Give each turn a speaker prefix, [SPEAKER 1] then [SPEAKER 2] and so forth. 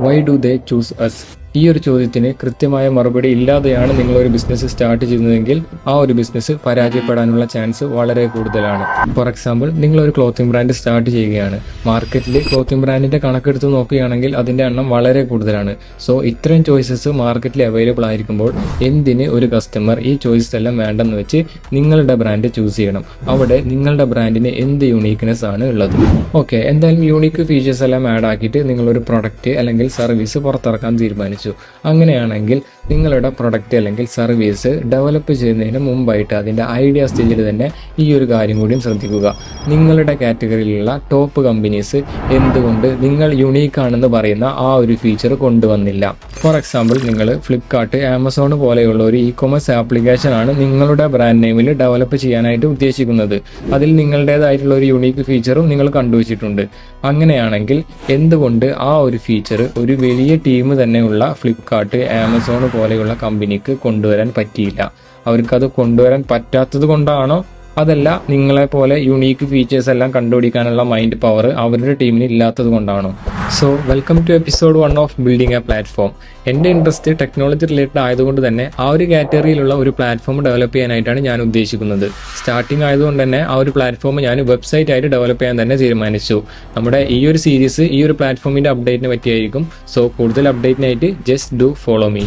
[SPEAKER 1] Y do they choose us? ഈ ഒരു ചോദ്യത്തിന് കൃത്യമായ മറുപടി ഇല്ലാതെയാണ് നിങ്ങളൊരു ബിസിനസ് സ്റ്റാർട്ട് ചെയ്യുന്നതെങ്കിൽ ആ ഒരു ബിസിനസ് പരാജയപ്പെടാനുള്ള ചാൻസ് വളരെ കൂടുതലാണ്. ഫോർ എക്സാമ്പിൾ, നിങ്ങളൊരു ക്ലോത്തിങ് ബ്രാൻഡ് സ്റ്റാർട്ട് ചെയ്യുകയാണ്. മാർക്കറ്റിൽ ക്ലോത്തിങ് ബ്രാൻഡിന്റെ കണക്കെടുത്ത് നോക്കുകയാണെങ്കിൽ അതിന്റെ എണ്ണം വളരെ കൂടുതലാണ്. സോ ഇത്രയും ചോയ്സസ് മാർക്കറ്റിൽ അവൈലബിൾ ആയിരിക്കുമ്പോൾ എന്തിന് ഒരു കസ്റ്റമർ ഈ ചോയ്സസ് എല്ലാം വേണ്ടെന്ന് വെച്ച് നിങ്ങളുടെ ബ്രാൻഡ് ചൂസ് ചെയ്യണം? അവിടെ നിങ്ങളുടെ ബ്രാൻഡിന് എന്ത് യൂണീക്ക്നെസ് ആണ് ഉള്ളത്? ഓക്കെ, എന്തായാലും യൂണീക്ക് ഫീച്ചേഴ്സ് എല്ലാം ആഡ് ആക്കിയിട്ട് നിങ്ങളൊരു പ്രൊഡക്റ്റ് അല്ലെങ്കിൽ സർവീസ് പുറത്തിറക്കാൻ തീരുമാനിച്ചു. അങ്ങനെയാണെങ്കിൽ നിങ്ങളുടെ പ്രൊഡക്റ്റ് അല്ലെങ്കിൽ സർവീസ് ഡെവലപ്പ് ചെയ്യുന്നതിന് മുമ്പായിട്ട് അതിൻ്റെ ഐഡിയ സ്റ്റേജിൽ തന്നെ ഈ ഒരു കാര്യം കൂടിയും ശ്രദ്ധിക്കുക. നിങ്ങളുടെ കാറ്റഗറിയിലുള്ള ടോപ്പ് കമ്പനീസ് എന്തുകൊണ്ട് നിങ്ങൾ യുണീക്ക് ആണെന്ന് പറയുന്ന ആ ഒരു ഫീച്ചർ കൊണ്ടുവന്നില്ല? ഫോർ എക്സാമ്പിൾ, നിങ്ങൾ ഫ്ലിപ്കാർട്ട്, ആമസോൺ പോലെയുള്ള ഒരു ഇ-കൊമേഴ്സ് ആപ്ലിക്കേഷൻ ആണ് നിങ്ങളുടെ ബ്രാൻഡ് നെയിമിൽ ഡെവലപ്പ് ചെയ്യാനായിട്ട് ഉദ്ദേശിക്കുന്നത്. അതിൽ നിങ്ങളുടേതായിട്ടുള്ള ഒരു യുണീക്ക് ഫീച്ചറും നിങ്ങൾ കണ്ടുവച്ചിട്ടുണ്ട്. അങ്ങനെയാണെങ്കിൽ എന്തുകൊണ്ട് ആ ഒരു ഫീച്ചർ ഒരു വലിയ ടീം തന്നെയുള്ള ഫ്ലിപ്കാർട്ട്, ആമസോൺ പോലെയുള്ള കമ്പനിക്ക് കൊണ്ടുവരാൻ പറ്റിയില്ല? അവർക്കത് കൊണ്ടുവരാൻ പറ്റാത്തത് കൊണ്ടാണോ, അതല്ല നിങ്ങളെ പോലെ യുണീക്ക് ഫീച്ചേഴ്സ് എല്ലാം കണ്ടുപിടിക്കാനുള്ള മൈൻഡ് പവർ അവരുടെ ടീമിന് ഇല്ലാത്തത് കൊണ്ടാണോ? So welcome to episode 1 of building a platform. എൻ്റെ ഇൻട്രസ്റ്റ് ടെക്നോളജി റിലേറ്റഡ് ആയതുകൊണ്ട് തന്നെ ആ ഒരു കാറ്റഗറിയിലുള്ള ഒരു പ്ലാറ്റ്ഫോം ഡെവലപ്പ് ചെയ്യാനായിട്ടാണ് ഞാൻ ഉദ്ദേശിക്കുന്നത്. സ്റ്റാർട്ടിങ് ആയതുകൊണ്ട് തന്നെ ആ ഒരു പ്ലാറ്റ്ഫോം ഞാൻ വെബ്സൈറ്റ് ആയിട്ട് ഡെവലപ്പ് ചെയ്യാൻ തന്നെ തീരുമാനിച്ചു. നമ്മുടെ ഈ ഒരു സീരീസ് ഈ ഒരു പ്ലാറ്റ്ഫോമിൻ്റെ അപ്ഡേറ്റിനെ പറ്റിയായിരിക്കും. സോ കൂടുതൽ അപ്ഡേറ്റിനായിട്ട് ജസ്റ്റ് ഡു ഫോളോ മീ.